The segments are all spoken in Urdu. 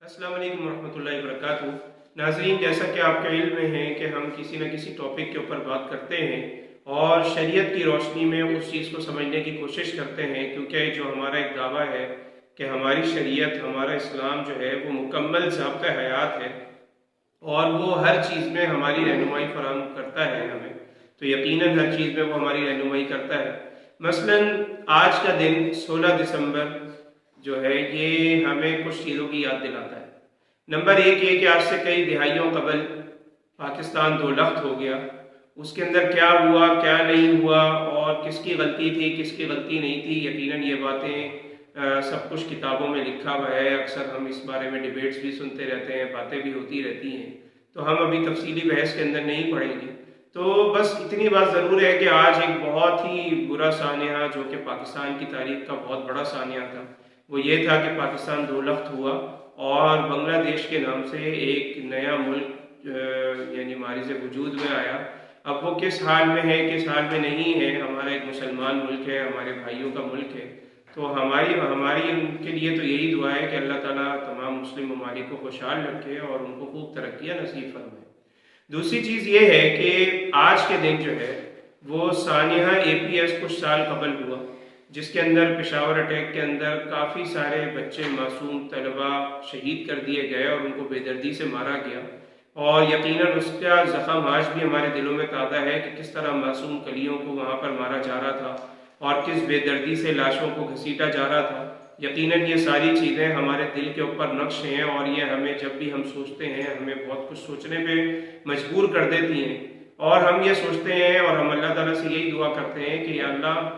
السلام علیکم ورحمۃ اللہ وبرکاتہ۔ ناظرین، جیسا کہ آپ کے علم میں ہے کہ ہم کسی نہ کسی ٹاپک کے اوپر بات کرتے ہیں اور شریعت کی روشنی میں اس چیز کو سمجھنے کی کوشش کرتے ہیں، کیونکہ جو ہمارا ایک دعویٰ ہے کہ ہماری شریعت، ہمارا اسلام جو ہے وہ مکمل ضابطۂ حیات ہے اور وہ ہر چیز میں ہماری رہنمائی فراہم کرتا ہے ہمیں، تو یقیناً ہر چیز میں وہ ہماری رہنمائی کرتا ہے۔ مثلاً آج کا دن 16 دسمبر جو ہے یہ ہمیں کچھ چیزوں کی یاد دلاتا ہے۔ نمبر ایک یہ کہ آج سے کئی دہائیوں قبل پاکستان دو لخت ہو گیا۔ اس کے اندر کیا ہوا، کیا نہیں ہوا اور کس کی غلطی تھی، کس کی غلطی نہیں تھی، یقیناً یہ باتیں سب کچھ کتابوں میں لکھا ہوا ہے۔ اکثر ہم اس بارے میں ڈیبیٹس بھی سنتے رہتے ہیں، باتیں بھی ہوتی رہتی ہیں، تو ہم ابھی تفصیلی بحث کے اندر نہیں پڑھیں گے۔ تو بس اتنی بات ضرور ہے کہ آج ایک بہت ہی برا سانحہ جو کہ پاکستان کی تاریخ کا بہت بڑا سانحہ تھا، وہ یہ تھا کہ پاکستان دو لخت ہوا اور بنگلہ دیش کے نام سے ایک نیا ملک یعنی مارز وجود میں آیا۔ اب وہ کس حال میں ہے، کس حال میں نہیں ہے، ہمارا ایک مسلمان ملک ہے، ہمارے بھائیوں کا ملک ہے، تو ہماری ان کے لیے تو یہی دعا ہے کہ اللہ تعالیٰ تمام مسلم ممالک کو خوشحال رکھے اور ان کو خوب ترقیاں نصیب فرمائے۔ دوسری چیز یہ ہے کہ آج کے دن جو ہے وہ سانحہ APS کچھ سال قبل ہوا، جس کے اندر پشاور اٹیک کے اندر کافی سارے بچے، معصوم طلباء شہید کر دیے گئے اور ان کو بے دردی سے مارا گیا، اور یقیناً اس کا زخم آج بھی ہمارے دلوں میں تازہ ہے کہ کس طرح معصوم کلیوں کو وہاں پر مارا جا رہا تھا اور کس بے دردی سے لاشوں کو گھسیٹا جا رہا تھا۔ یقیناً یہ ساری چیزیں ہمارے دل کے اوپر نقش ہیں اور یہ ہمیں جب بھی ہم سوچتے ہیں ہمیں بہت کچھ سوچنے پہ مجبور کر دیتی ہیں، اور ہم یہ سوچتے ہیں اور ہم اللہ تعالیٰ سے یہی دعا کرتے ہیں کہ یا اللہ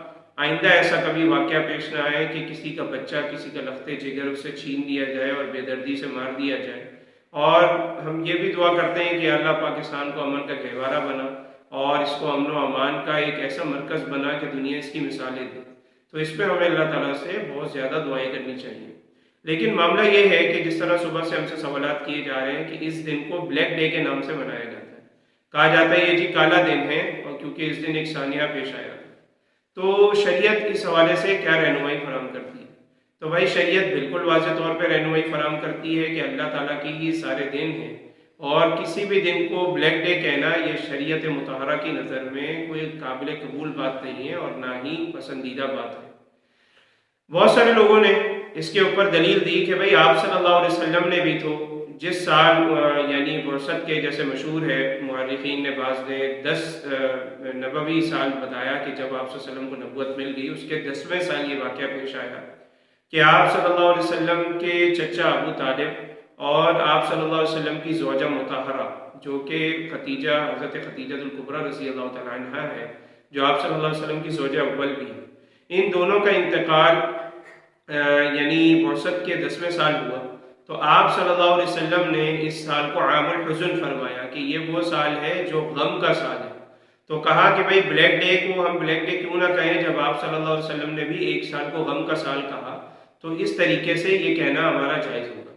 آئندہ ایسا کبھی واقعہ پیش نہ آئے کہ کسی کا بچہ، کسی کا لختے جگر اسے چھین دیا جائے اور بے دردی سے مار دیا جائے۔ اور ہم یہ بھی دعا کرتے ہیں کہ اللہ پاکستان کو امن کا گہوارہ بنا اور اس کو امن و امان کا ایک ایسا مرکز بنا کہ دنیا اس کی مثالیں دے۔ تو اس پہ ہمیں اللہ تعالیٰ سے بہت زیادہ دعائیں کرنی چاہیے۔ لیکن معاملہ یہ ہے کہ جس طرح صبح سے ہم سے سوالات کیے جا رہے ہیں کہ اس دن کو بلیک ڈے کے نام سے منایا جاتا ہے، کہا جاتا ہے یہ جی کالا دن ہے، اور کیونکہ اس دن ایک سانحہ پیش آیا۔ تو شریعت اس حوالے سے کیا رہنمائی فراہم کرتی ہے؟ تو بھائی شریعت بالکل واضح طور پہ رہنمائی فراہم کرتی ہے کہ اللہ تعالیٰ کے یہ سارے دن ہیں، اور کسی بھی دن کو بلیک ڈے کہنا یہ شریعت مطہرہ کی نظر میں کوئی قابل قبول بات نہیں ہے اور نہ ہی پسندیدہ بات ہے۔ بہت سارے لوگوں نے اس کے اوپر دلیل دی کہ بھائی آپ صلی اللہ علیہ وسلم نے بھی تو جس سال یعنی برست کے جیسے مشہور ہے، مورخین نے بعض نے 10 نبوی سال بتایا کہ جب آپ صلی اللہ علیہ وسلم کو نبوت مل گئی، اس کے 10ویں سال یہ واقعہ پیش آیا کہ آپ صلی اللہ علیہ وسلم کے چچا ابو طالب اور آپ صلی اللہ علیہ وسلم کی زوجہ مطہرہ جو کہ خدیجہ، حضرت خدیجہ الکبریٰ رضی اللہ تعالیٰ عنہا ہے، جو آپ صلی اللہ علیہ وسلم کی زوجہ اول بھی ہے، ان دونوں کا انتقال یعنی برست کے 10ویں سال ہوا۔ تو آپ صلی اللہ علیہ وسلم نے اس سال کو عام الحزن فرمایا کہ یہ وہ سال ہے جو غم کا سال ہے۔ تو کہا کہ بھئی بلیک ڈے کو ہم بلیک ڈے کیوں نہ کہیں جب آپ صلی اللہ علیہ وسلم نے بھی ایک سال کو غم کا سال کہا، تو اس طریقے سے یہ کہنا ہمارا جائز ہوگا۔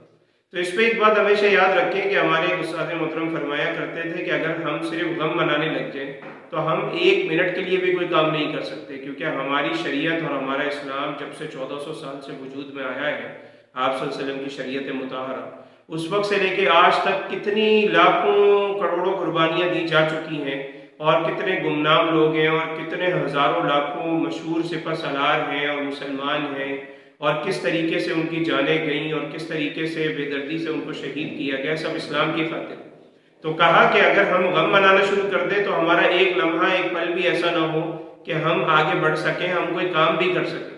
تو اس پہ ایک بات ہمیشہ یاد رکھیں کہ ہمارے استاد محترم فرمایا کرتے تھے کہ اگر ہم صرف غم منانے لگ جائیں تو ہم 1 منٹ کے لیے بھی کوئی کام نہیں کر سکتے، کیونکہ ہماری شریعت اور ہمارا اسلام جب سے 1400 سال سے وجود میں آیا ہے، آپ صلی اللہ علیہ وسلم کی شریعت مطہرہ، اس وقت سے لے کے آج تک کتنی لاکھوں کروڑوں قربانیاں دی جا چکی ہیں، اور کتنے گمنام لوگ ہیں اور کتنے ہزاروں لاکھوں مشہور سپہ سالار ہیں اور مسلمان ہیں، اور کس طریقے سے ان کی جانیں گئیں اور کس طریقے سے بے دردی سے ان کو شہید کیا گیا، سب اسلام کی خاطر۔ تو کہا کہ اگر ہم غم منانا شروع کر دیں تو ہمارا ایک لمحہ، ایک پل بھی ایسا نہ ہو کہ ہم آگے بڑھ سکیں، ہم کوئی کام بھی کر سکیں۔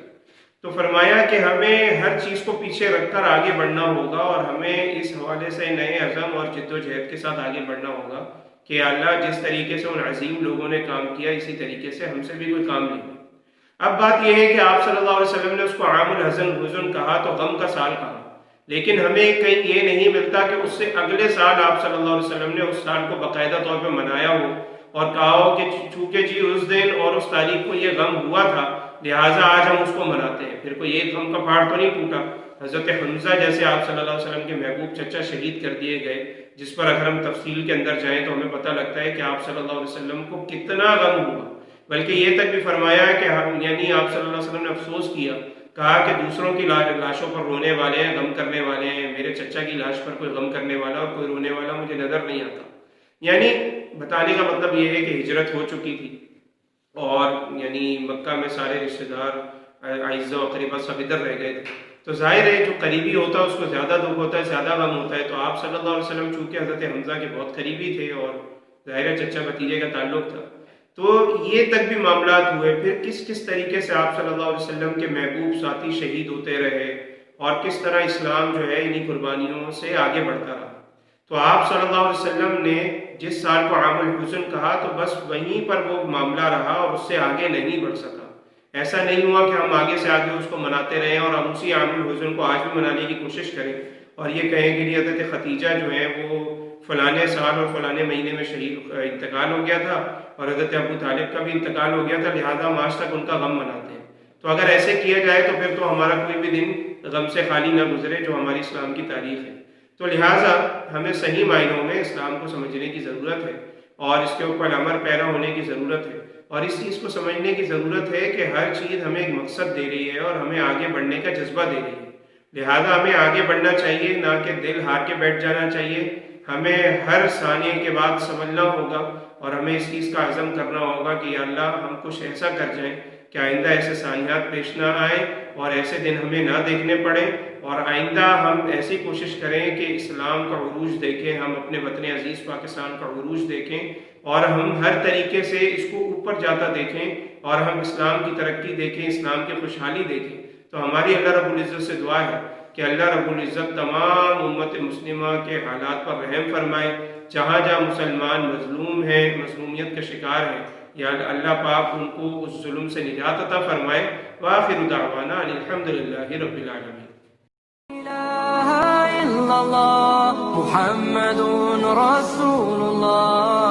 تو فرمایا کہ ہمیں ہر چیز کو پیچھے رکھ کر آگے بڑھنا ہوگا، اور ہمیں اس حوالے سے نئے عزم اور جد و جہد کے ساتھ آگے بڑھنا ہوگا کہ اللہ جس طریقے سے ان عظیم لوگوں نے کام کیا، اسی طریقے سے ہم سے بھی کوئی کام نہیں۔ اب بات یہ ہے کہ آپ صلی اللہ علیہ وسلم نے اس کو عام الحزن کہا، تو غم کا سال کہا، لیکن ہمیں کہیں یہ نہیں ملتا کہ اس سے اگلے سال آپ صلی اللہ علیہ وسلم نے اس سال کو باقاعدہ طور پہ منایا ہو اور کہا ہو کہ چونکہ جی اس دن اور اس تاریخ کو یہ غم ہوا تھا لہٰذا آج ہم اس کو مناتے ہیں۔ پھر کوئی ایک غم کا پہاڑ تو نہیں ٹوٹا۔ حضرت حمزہ جیسے آپ صلی اللہ علیہ وسلم کے محبوب چچا شہید کر دیے گئے، جس پر اگر ہم تفصیل کے اندر جائیں تو ہمیں پتہ لگتا ہے کہ آپ صلی اللہ علیہ وسلم کو کتنا غم ہوا، بلکہ یہ تک بھی فرمایا کہ یعنی آپ صلی اللہ علیہ وسلم نے افسوس کیا، کہا کہ دوسروں کی لاشوں پر رونے والے ہیں، غم کرنے والے ہیں، میرے میرے چچا کی لاش پر کوئی غم کرنے والا اور کوئی رونے والا مجھے نظر نہیں آتا. یعنی بتانے کا مطلب یہ ہے کہ ہجرت ہو چکی تھی اور یعنی مکہ میں سارے رشتہ دار اعزاء و اقربا سب ادھر رہ گئے تھے. تو ظاہر ہے جو قریبی ہوتا ہے اس کو زیادہ دکھ ہوتا ہے, زیادہ غم ہوتا ہے. تو آپ صلی اللہ علیہ وسلم چونکہ حضرت حمزہ کے بہت قریبی تھے اور ظاہر ہے چچا بھتیجے کا تعلق تھا, تو یہ تک بھی معاملات ہوئے. پھر کس طریقے سے آپ صلی اللہ علیہ وسلم کے محبوب ساتھی شہید ہوتے رہے اور کس طرح اسلام جو ہے انہی قربانیوں سے آگے بڑھتا رہا. تو آپ صلی اللہ علیہ وسلم نے جس سال کو عام الحزن کہا تو بس وہیں پر وہ معاملہ رہا اور اس سے آگے نہیں بڑھ سکا. ایسا نہیں ہوا کہ ہم آگے سے آگے اس کو مناتے رہیں اور ہم اسی عام الحزن کو آج بھی منانے کی کوشش کریں اور یہ کہیں کہ حضرت ختیجہ جو ہے وہ فلانے سال اور فلانے مہینے میں شہید انتقال ہو گیا تھا اور حضرت ابو طالب کا بھی انتقال ہو گیا تھا, لہذا ہم آج تک ان کا غم مناتے ہیں. تو اگر ایسے کیا جائے تو پھر تو ہمارا کوئی بھی دن غم سے خالی نہ گزرے جو ہماری اسلام کی تاریخ ہے. تو لہٰذا ہمیں صحیح معنوں میں اسلام کو سمجھنے کی ضرورت ہے اور اس کے اوپر عمل پیرا ہونے کی ضرورت ہے اور اس چیز کو سمجھنے کی ضرورت ہے کہ ہر چیز ہمیں ایک مقصد دے رہی ہے اور ہمیں آگے بڑھنے کا جذبہ دے رہی ہے. لہٰذا ہمیں آگے بڑھنا چاہیے, نہ کہ دل ہار کے بیٹھ جانا چاہیے. ہمیں ہر ثانیے کے بعد سمجھنا ہوگا اور ہمیں اس چیز کا عزم کرنا ہوگا کہ یا اللہ ہم کچھ ایسا کر جائیں کہ آئندہ ایسے سانحات پیش نہ آئیں اور ایسے دن ہمیں نہ دیکھنے پڑے, اور آئندہ ہم ایسی کوشش کریں کہ اسلام کا عروج دیکھیں, ہم اپنے وطن عزیز پاکستان کا عروج دیکھیں اور ہم ہر طریقے سے اس کو اوپر جاتا دیکھیں اور ہم اسلام کی ترقی دیکھیں, اسلام کی خوشحالی دیکھیں. تو ہماری اللہ رب العزت سے دعا ہے کہ اللہ رب العزت تمام امت مسلمہ کے حالات پر رحم فرمائے. جہاں جہاں مسلمان مظلوم ہیں, مظلومیت کا شکار ہیں, یا اللہ پاک ان کو اس ظلم سے نجات عطا فرمائے. وآخر دعوانا ان الحمدللہ رب العالمین. محمد رسول اللہ.